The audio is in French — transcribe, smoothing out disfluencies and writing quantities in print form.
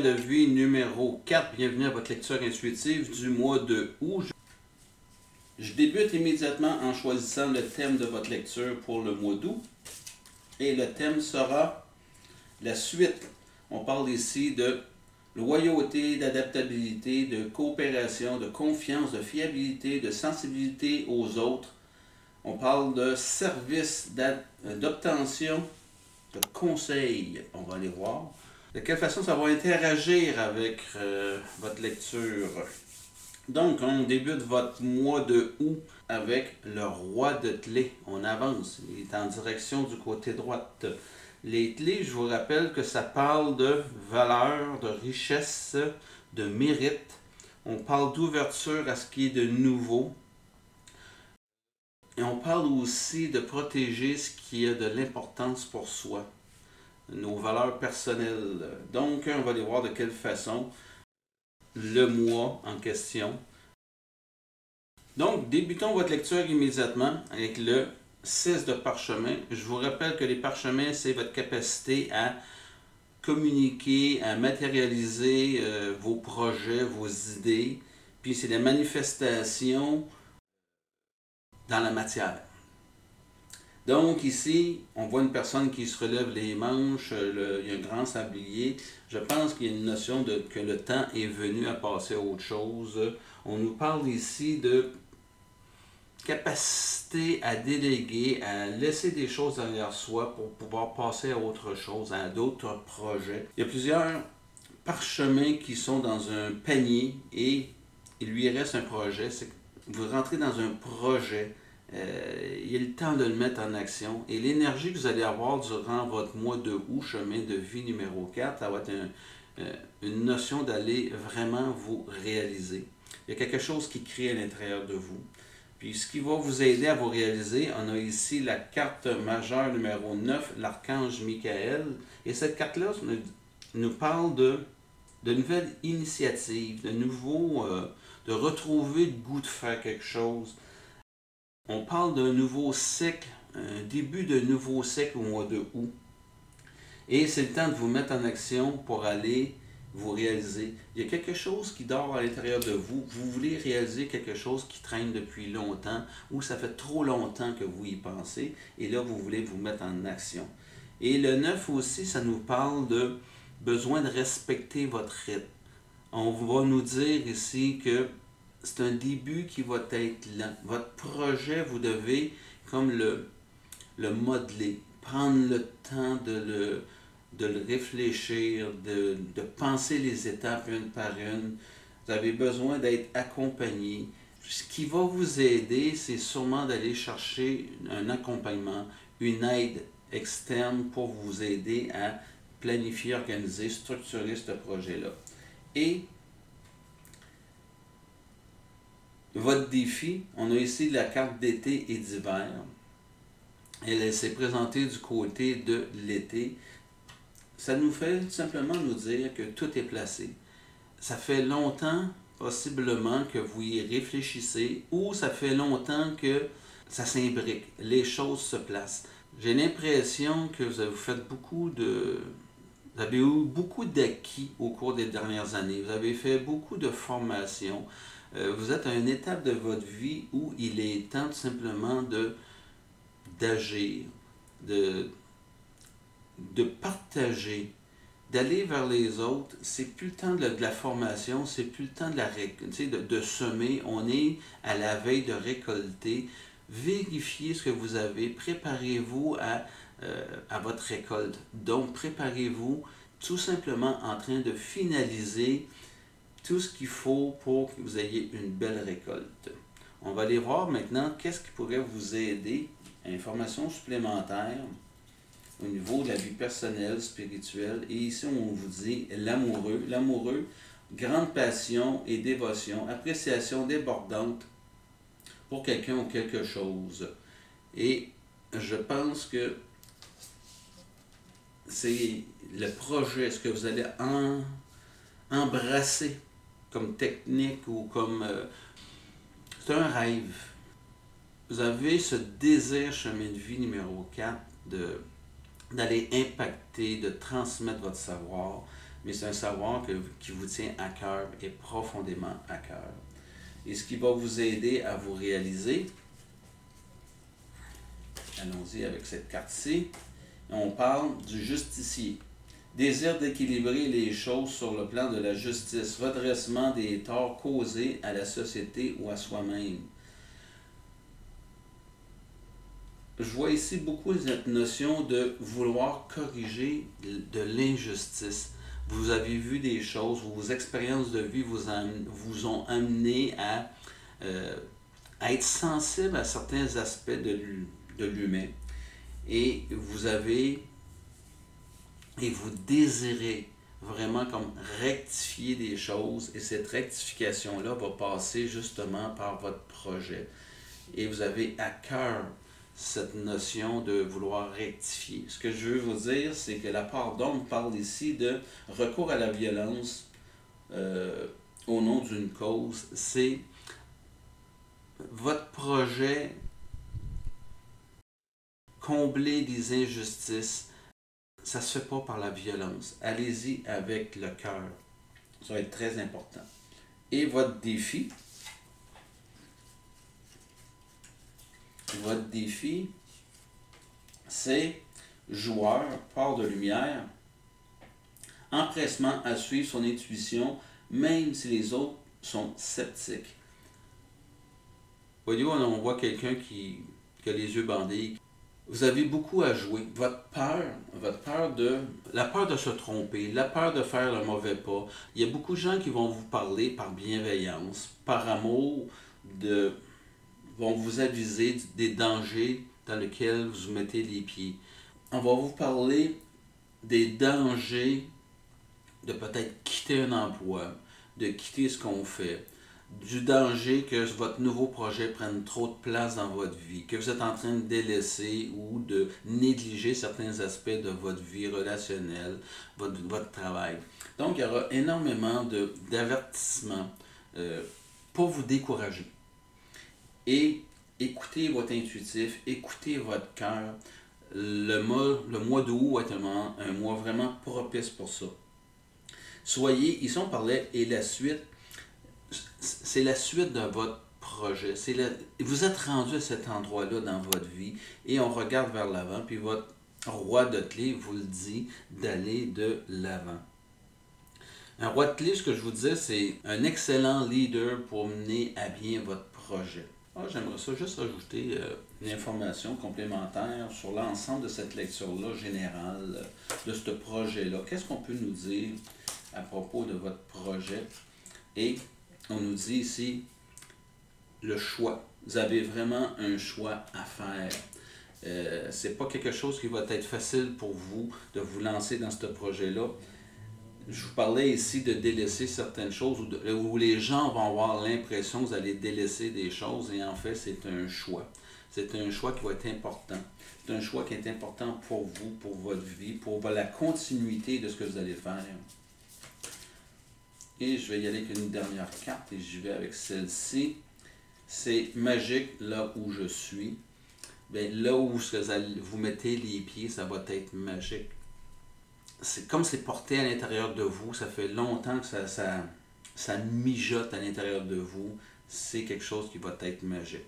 chemin de vie numéro 4. Bienvenue à votre lecture intuitive du mois de août. Je débute immédiatement en choisissant le thème de votre lecture pour le mois d'août. Et le thème sera la suite. On parle ici de loyauté, d'adaptabilité, de coopération, de confiance, de fiabilité, de sensibilité aux autres. On parle de service, d'obtention, de conseils. On va aller voir. De quelle façon ça va interagir avec votre lecture. Donc, on débute votre mois de août avec le roi de clés. On avance. Il est en direction du côté droite. Les clés, je vous rappelle que ça parle de valeur, de richesse, de mérite. On parle d'ouverture à ce qui est de nouveau. Et on parle aussi de protéger ce qui a de l'importance pour soi, nos valeurs personnelles. Donc, on va aller voir de quelle façon le mois en question. Donc, débutons votre lecture immédiatement avec le 6 de parchemin. Je vous rappelle que les parchemins, c'est votre capacité à communiquer, à matérialiser vos projets, vos idées. Puis, c'est la manifestation dans la matière. Donc ici, on voit une personne qui se relève les manches, il y a un grand sablier. Je pense qu'il y a une notion que le temps est venu à passer à autre chose. On nous parle ici de capacité à déléguer, à laisser des choses derrière soi pour pouvoir passer à autre chose, à d'autres projets. Il y a plusieurs parchemins qui sont dans un panier et il lui reste un projet. Vous rentrez dans un projet. Il est le temps de le mettre en action. Et l'énergie que vous allez avoir durant votre mois de août, chemin de vie numéro 4, ça va être une notion d'aller vraiment vous réaliser. Il y a quelque chose qui crée à l'intérieur de vous. Puis ce qui va vous aider à vous réaliser, on a ici la carte majeure numéro 9, l'archange Michael. Et cette carte-là nous parle de nouvelles initiatives, de retrouver le goût de faire quelque chose. On parle d'un nouveau cycle, un début de nouveau cycle au mois de août. Et c'est le temps de vous mettre en action pour aller vous réaliser. Il y a quelque chose qui dort à l'intérieur de vous. Vous voulez réaliser quelque chose qui traîne depuis longtemps ou ça fait trop longtemps que vous y pensez. Et là, vous voulez vous mettre en action. Et le 9 aussi, ça nous parle de besoin de respecter votre rythme. On va nous dire ici que c'est un début qui va être lent. Votre projet, vous devez comme le modeler, prendre le temps de le réfléchir, de penser les étapes une par une. Vous avez besoin d'être accompagné. Ce qui va vous aider, c'est sûrement d'aller chercher un accompagnement, une aide externe pour vous aider à planifier, organiser, structurer ce projet-là. Et votre défi, on a ici la carte d'été et d'hiver. Elle s'est présentée du côté de l'été. Ça nous fait tout simplement nous dire que tout est placé. Ça fait longtemps, possiblement, que vous y réfléchissez ou ça fait longtemps que ça s'imbrique. Les choses se placent. J'ai l'impression que vous avez fait vous avez eu beaucoup d'acquis au cours des dernières années. Vous avez fait beaucoup de formations. Vous êtes à une étape de votre vie où il est temps tout simplement d'agir, de partager, d'aller vers les autres. C'est plus le temps de la formation, c'est plus le temps de semer. On est à la veille de récolter. Vérifiez ce que vous avez, préparez-vous à votre récolte. Donc, préparez-vous tout simplement en train de finaliser tout ce qu'il faut pour que vous ayez une belle récolte. On va aller voir maintenant qu'est-ce qui pourrait vous aider, informations supplémentaires au niveau de la vie personnelle, spirituelle. Et ici, on vous dit l'amoureux. L'amoureux, grande passion et dévotion, appréciation débordante pour quelqu'un ou quelque chose. Et je pense que c'est le projet, ce que vous allez embrasser comme technique ou comme... c'est un rêve. Vous avez ce désir chemin de vie numéro 4 d'aller impacter, de transmettre votre savoir, mais c'est un savoir qui vous tient à cœur et profondément à cœur. Et ce qui va vous aider à vous réaliser, allons-y avec cette carte-ci, on parle du justicier. Désir d'équilibrer les choses sur le plan de la justice, redressement des torts causés à la société ou à soi-même. Je vois ici beaucoup cette notion de vouloir corriger de l'injustice. Vous avez vu des choses, vos expériences de vie vous ont amené à être sensible à certains aspects de l'humain. Et vous désirez vraiment comme rectifier des choses, et cette rectification-là va passer justement par votre projet. Et vous avez à cœur cette notion de vouloir rectifier. Ce que je veux vous dire, c'est que la part d'homme parle ici de recours à la violence au nom d'une cause. C'est votre projet, combler des injustices. Ça ne se fait pas par la violence. Allez-y avec le cœur. Ça va être très important. Et votre défi, c'est joueur, part de lumière, empressement à suivre son intuition, même si les autres sont sceptiques. Voyez, on voit quelqu'un qui a les yeux bandés. Vous avez beaucoup à jouer. La peur de se tromper, la peur de faire le mauvais pas. Il y a beaucoup de gens qui vont vous parler par bienveillance, par amour, vont vous aviser des dangers dans lesquels vous mettez les pieds. On va vous parler des dangers de peut-être quitter un emploi, de quitter ce qu'on fait, du danger que votre nouveau projet prenne trop de place dans votre vie, que vous êtes en train de délaisser ou de négliger certains aspects de votre vie relationnelle, votre travail. Donc, il y aura énormément d'avertissements pour vous décourager. Et écoutez votre intuitif, écoutez votre cœur. Le mois d'août va être un mois vraiment propice pour ça. Ici on parlait, et la suite, c'est la suite de votre projet. Vous êtes rendu à cet endroit-là dans votre vie et on regarde vers l'avant, puis votre roi de clé vous le dit d'aller de l'avant. Un roi de clé, ce que je vous disais, c'est un excellent leader pour mener à bien votre projet. J'aimerais ça juste rajouter une information complémentaire sur l'ensemble de cette lecture-là générale, de ce projet-là. Qu'est-ce qu'on peut nous dire à propos de votre projet? Et on nous dit ici le choix. Vous avez vraiment un choix à faire. C'est pas quelque chose qui va être facile pour vous de vous lancer dans ce projet-là. Je vous parlais ici de délaisser certaines choses où les gens vont avoir l'impression que vous allez délaisser des choses, et en fait, c'est un choix. C'est un choix qui va être important. C'est un choix qui est important pour vous, pour votre vie, pour la continuité de ce que vous allez faire. Et je vais y aller avec une dernière carte et j'y vais avec celle-ci. C'est magique là où je suis. Bien, là où vous mettez les pieds, ça va être magique. C'est comme c'est porté à l'intérieur de vous, ça fait longtemps que ça mijote à l'intérieur de vous, c'est quelque chose qui va être magique.